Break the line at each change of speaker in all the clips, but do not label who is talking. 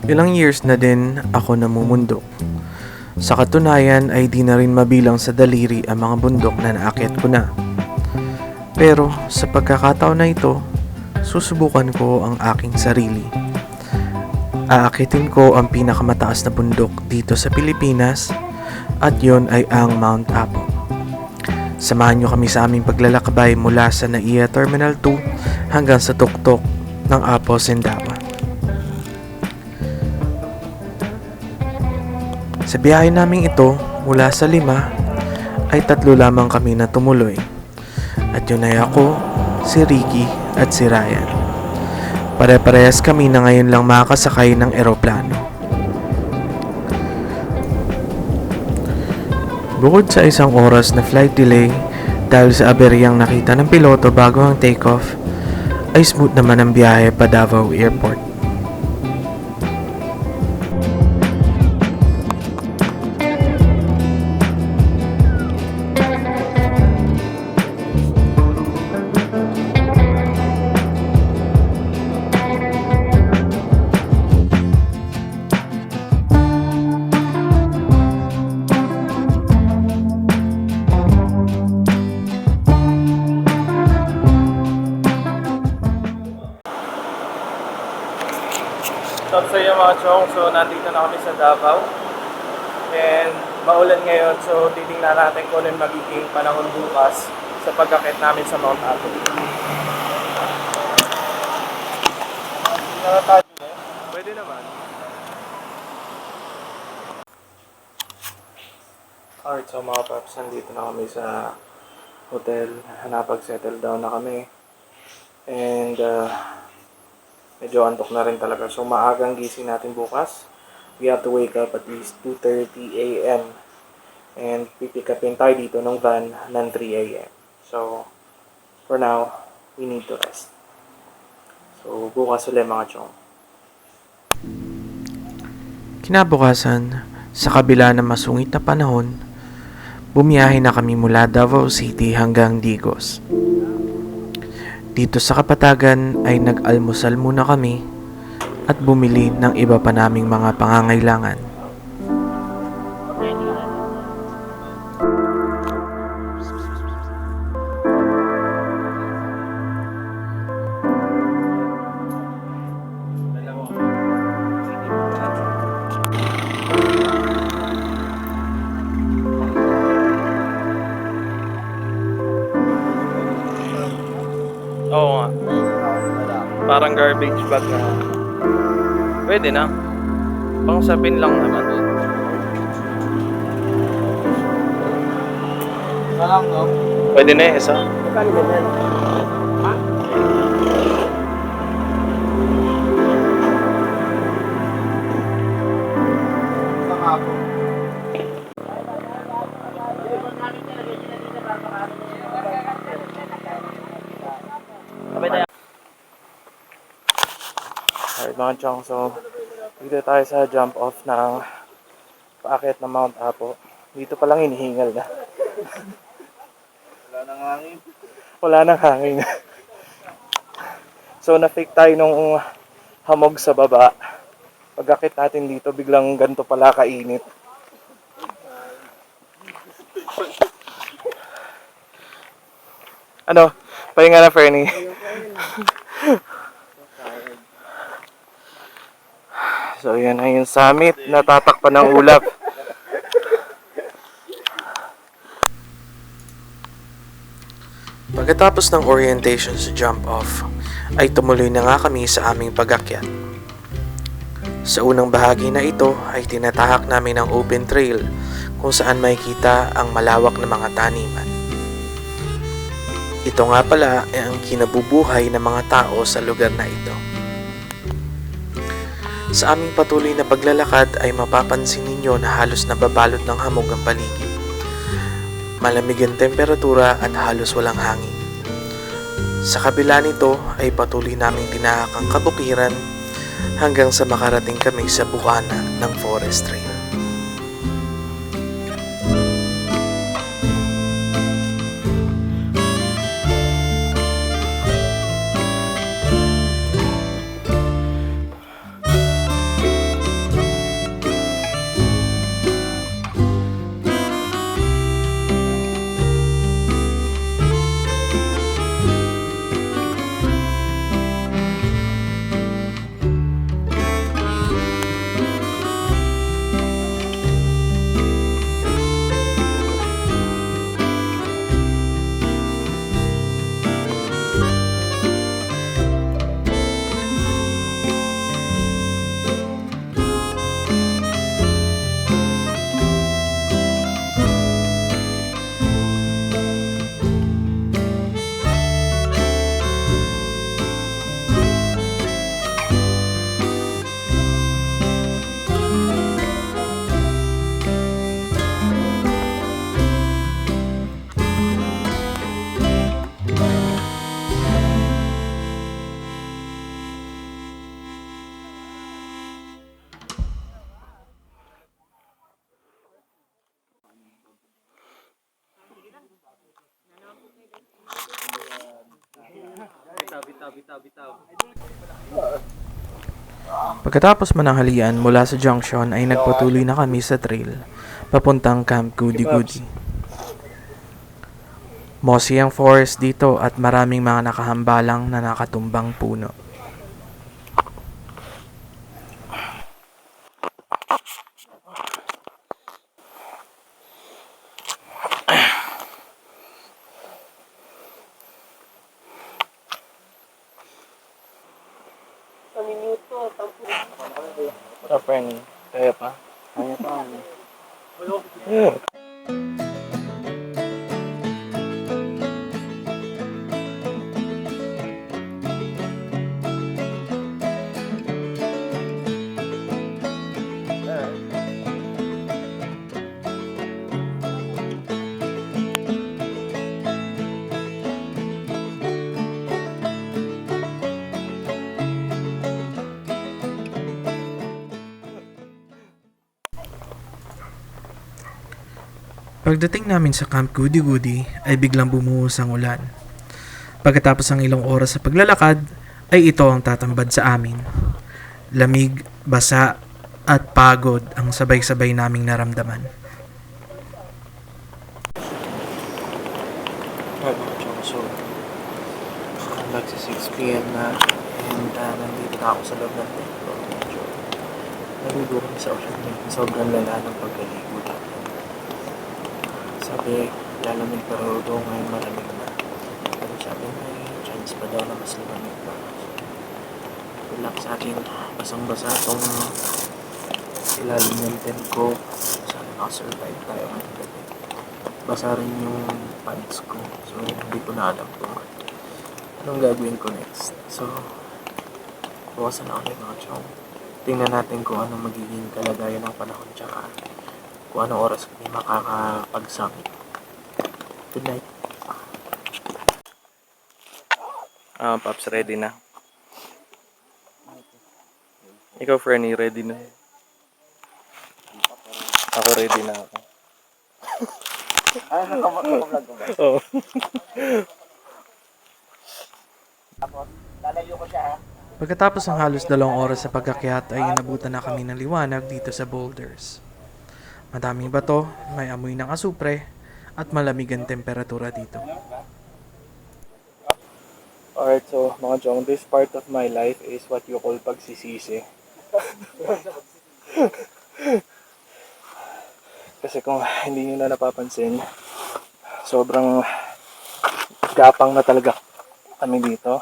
Ilang years na din ako namumundok. Sa katunayan ay di na rin mabilang sa daliri ang mga bundok na naakyat ko na. Pero sa pagkakataon na ito, susubukan ko ang aking sarili. Aakitin ko ang pinakamataas na bundok dito sa Pilipinas at yon ay ang Mount Apo. Samahan nyo kami sa aming paglalakbay mula sa NAIA Terminal 2 hanggang sa tuktok ng Apo Sindawa. Sa biyahe naming ito mula sa 5 ay 3 lamang kami na tumuloy. At yun ay ako, si Ricky at si Ryan. Pare-parehas kami na ngayon lang makakasakay ng eroplano. Bukod sa 1 oras na flight delay dahil sa aberyang nakita ng piloto bago ang takeoff, ay smooth naman ang biyahe pa Davao Airport.
Stop sa iyo mga chong, so nandito na kami sa Davao and maulan ngayon, so titingnan natin kung ano magiging panahon bukas sa pagkakit namin sa Mount Apo. Nakatago na? Pwede naman. Alright, so mga paps, nandito na kami sa hotel, napag-settle down na kami and medyo antok na rin talaga. So, maagang gising natin bukas. We have to wake up at least 2:30 a.m. And pipick upin tayo dito ng van ng 3 a.m. So, for now, we need to rest. So, bukas ulit mga chong.
Kinabukasan, sa kabila ng masungit na panahon, bumiyahe na kami mula Davao City hanggang Digos. Dito sa Kapatagan ay nag-almusal muna kami at bumili ng iba pa naming mga pangangailangan.
Oo nga. Parang garbage bag na. Pwede na. Pang sapin lang naman. Walang no? Pwede na isa. Magkano ba yan? Ha? Ako. Alright mga chong, so dito tayo sa jump off ng paakyat ng Mount Apo. Dito pa lang hinihingal na. Wala nang hangin. Wala nang hangin. So na-fake tayo nung hamog sa baba. Pag-akit natin dito, biglang ganito pala kainit. Ano? Pahinga na, Fernie. So, yan na yung summit. Natatakpan ng ulap.
Pagkatapos ng orientation sa jump off, ay tumuloy na nga kami sa aming pag-akyat. Sa unang bahagi na ito ay tinatahak namin ang open trail kung saan makikita ang malawak na mga taniman. Ito nga pala ay ang kinabubuhay ng mga tao sa lugar na ito. Sa aming patuloy na paglalakad ay mapapansin ninyo na halos nababalot ng hamog ang paligid. Malamig ang temperatura at halos walang hangin. Sa kabila nito ay patuloy naming tinahak ang kabukiran hanggang sa makarating kami sa bukana ng forest trail. Pagkatapos mananghalian mula sa junction ay nagpatuloy na kami sa trail papuntang Camp Goody Goody. Mossy ang forest dito at maraming mga nakahambalang na nakatumbang puno.
Friend, kaya pa? Kaya pa.
Pagdating namin sa Camp Goody Goody ay biglang bumuhos ang ulan. Pagkatapos ng ilang oras sa paglalakad ay ito ang tatambad sa amin. Lamig, basa at pagod ang sabay-sabay naming naramdaman.
So, magsi 6 p.m. na and nandito na ako sa loob ng templo. Medyo naligo kami sa ocean. Sobrang lala ng pagkaligo natin. Sabi, lalamig pero doon ngayon malamig na. Pero sabi, may chance pa daw na mas lamig pa. Good luck sa akin. Basang-basa itong ilalim ng tent ko. Sana nakasurvive tayo ngayong gabi. Basa rin yung pants ko. So, hindi ko na alam kung anong gagawin ko next. So, bukasan na ulit mga chong. Tingnan natin kung anong magiging kalagayan ng panahon tsaka kung anong oras kami makakapag-summit. Good night. Paps, ready na. Ikaw, Frenny, ready na? Ako ready na ako.
Nakablog ko ba?
Oo.
Lalayo ko siya ha.
Pagkatapos ng halos 2 oras sa pagkakyat ay inabutan na kami ng liwanag dito sa boulders. Madaming bato, may amoy ng asupre, at malamig ang temperatura dito.
Alright, so mga chong, this part of my life is what you call pagsisisi. Kasi kung hindi nyo na napapansin, sobrang gapang na talaga kami dito.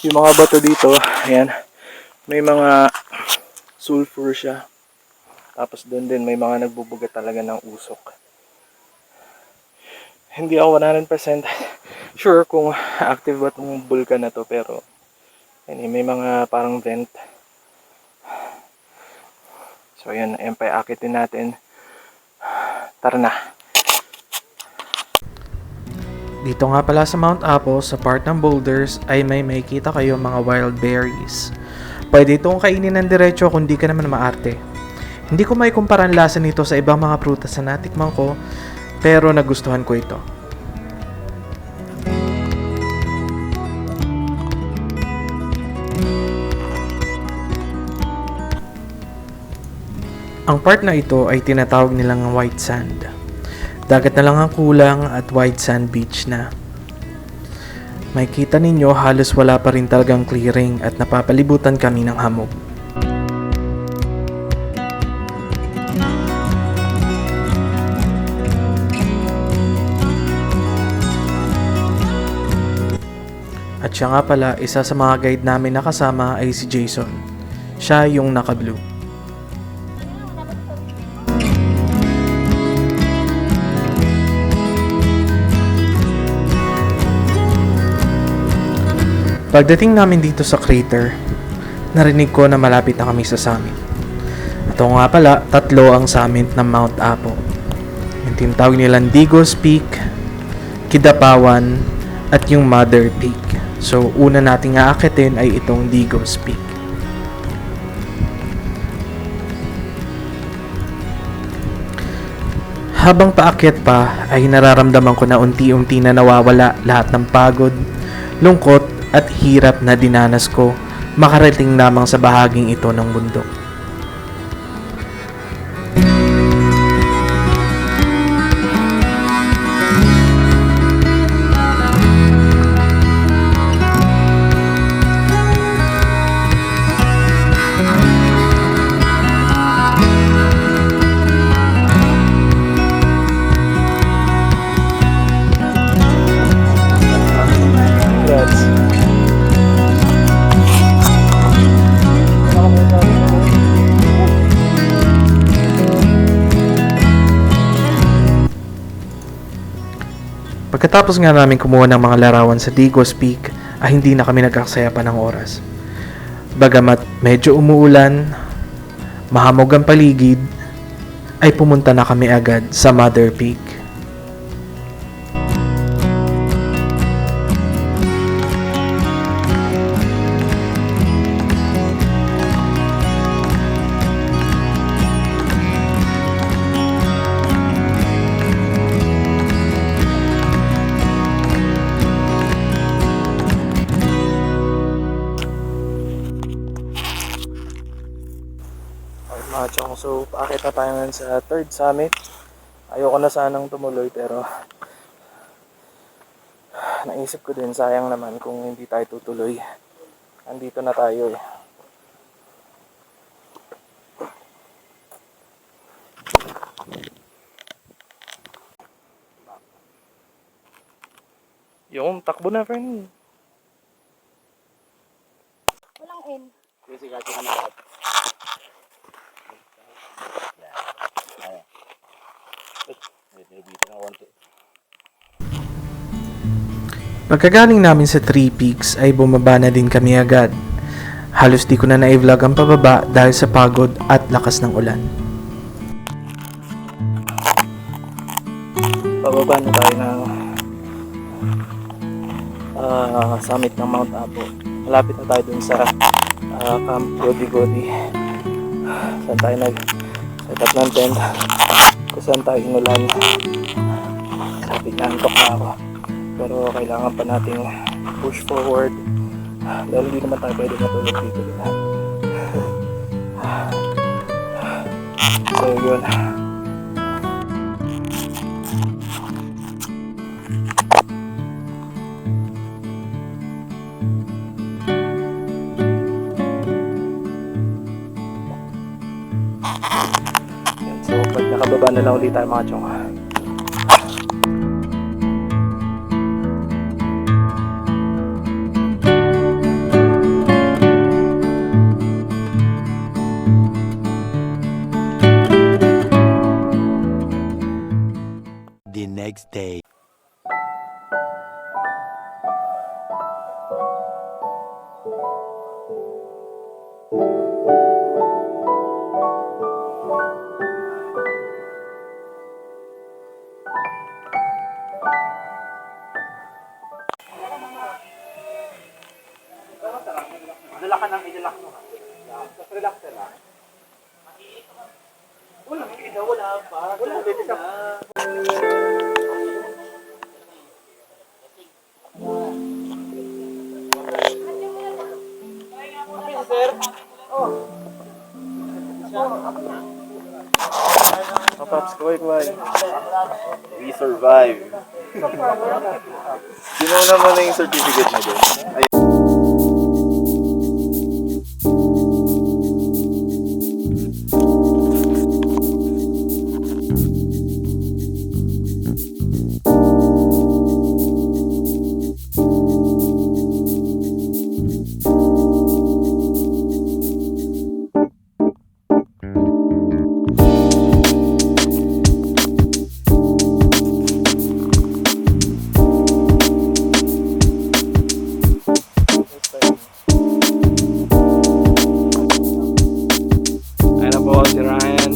Yung mga bato dito, ayan, may mga sulfur siya. Tapos doon din may mga nagbubuga talaga ng usok. Hindi ako 100% sure kung active ba itong vulkan na to, pero may mga parang vent. So ayan pa akitin natin. Tara na.
Dito nga pala sa Mount Apo, sa part ng boulders, ay may makikita kayo mga wild berries. Pwede itong kainin ng diretso kung di ka naman maarte. Hindi ko may kumpara ang lasa nito sa ibang mga prutas na natikman ko, pero nagustuhan ko ito. Ang part na ito ay tinatawag nilang white sand. Dagat na lang ang kulang at white sand beach na. Makikita ninyo halos wala pa rin talagang clearing at napapalibutan kami ng hamog. At siya nga pala, isa sa mga guide namin na kasama ay si Jason. Siya yung naka-blue. Pagdating namin dito sa crater, narinig ko na malapit na kami sa summit. Ito nga pala, 3 ang summit ng Mount Apo. Yung tinatawag nilang Digos Peak, Kidapawan, at yung Mother Peak. So, una nating aakitin ay itong Digos Peak. Habang paakyat pa, ay nararamdaman ko na unti-unti na nawawala lahat ng pagod, lungkot, at hirap na dinanas ko makarating lamang sa bahaging ito ng bundok.
Congrats.
Pagkatapos nga namin kumuha ng mga larawan sa Digos Peak, ay hindi na kami nagkaksaya pa ng oras. Bagamat medyo umuulan, mahamog ang paligid, ay pumunta na kami agad sa Mother Peak.
Okay, mga chong, so paakit na tayo ngayon sa third summit. Ayoko na sanang tumuloy pero naisip ko din sayang naman kung hindi tayo tutuloy. Andito na tayo eh. Yung takbo na, Fernie.
Walang N.
Pagkagaling namin sa Three Peaks ay bumaba na din kami agad. Halos di ko na na-vlog ang pababa dahil sa pagod at lakas ng ulan.
Pababa na tayo ng summit ng Mount Apo. Malapit na tayo dun sa Camp Godi Godi. Saan tayo nag-set up ng tent. Kung saan tayo inulan. Sabi na, antok na ako. Pero kailangan pa nating push forward. Dahil hindi naman tayo pwede matulog dito. So yun. So pag nakababa na lang ulit tayo mga chong.
The next day.
Dala ka ng idalak mo. Tapos relax ka lang. Wala, wala pa. Wala, pwede ka. Sir? Oh, Paps, kuway.
We survive. Sino naman na yung certificate mo doon? Ay,
Ayan na po si Ryan.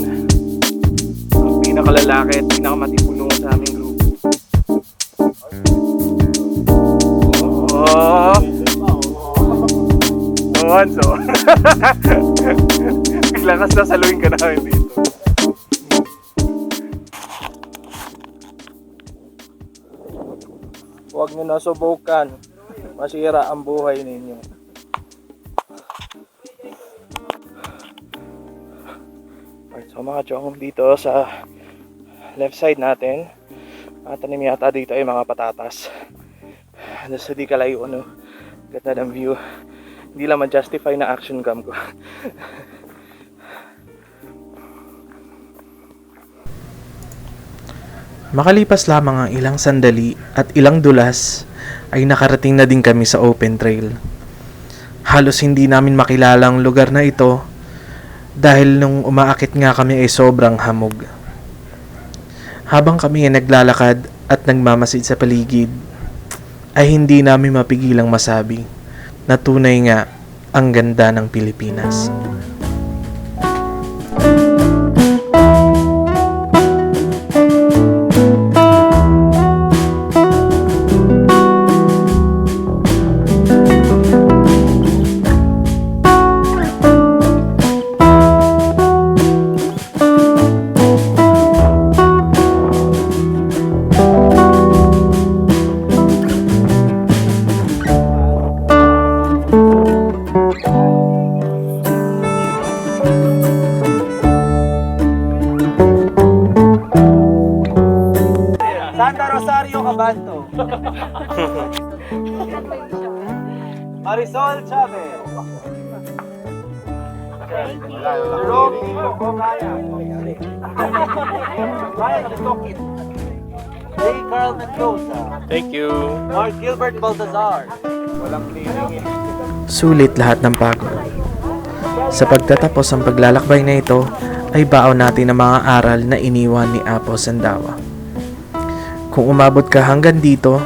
Ang pinakalalaki at pinakamatipuno sa aming grupo. Oh! Oh, Hanso. Biglang kas nasaluin ka namin dito. Huwag nyo nasubukan. masira ang buhay ninyo. Alright, so mga chong, dito sa left side natin, tanim yata dito ay mga patatas. Ano sa di kalayo, no? Ganda ng view. Hindi lang ma-justify na action cam ko.
Makalipas lamang ang ilang sandali at ilang dulas ay nakarating na din kami sa open trail. Halos hindi namin makilala ang lugar na ito dahil nung umaakit nga kami ay sobrang hamog. Habang kami ay naglalakad at nagmamasid sa paligid, ay hindi namin mapigilang masabi na tunay nga ang ganda ng Pilipinas.
Santa Rosario, Cabanto. Marisol Chavez. Jerome Tito Bongaya. Ryan Stokit. J. Carl Mendoza.
Thank you.
Mark Gilbert Baltazar. Walang clearing eh.
Sulit lahat ng pagod. Sa pagtatapos ng paglalakbay na ito, ay baon natin ang mga aral na iniwan ni Apo Sandawa. Kung umabot ka hanggang dito,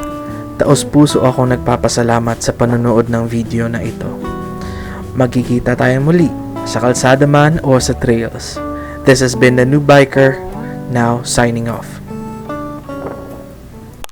taos puso ako nagpapasalamat sa panonood ng video na ito. Magkikita tayo muli sa kalsada man o sa trails. This has been the New Biker, now signing off.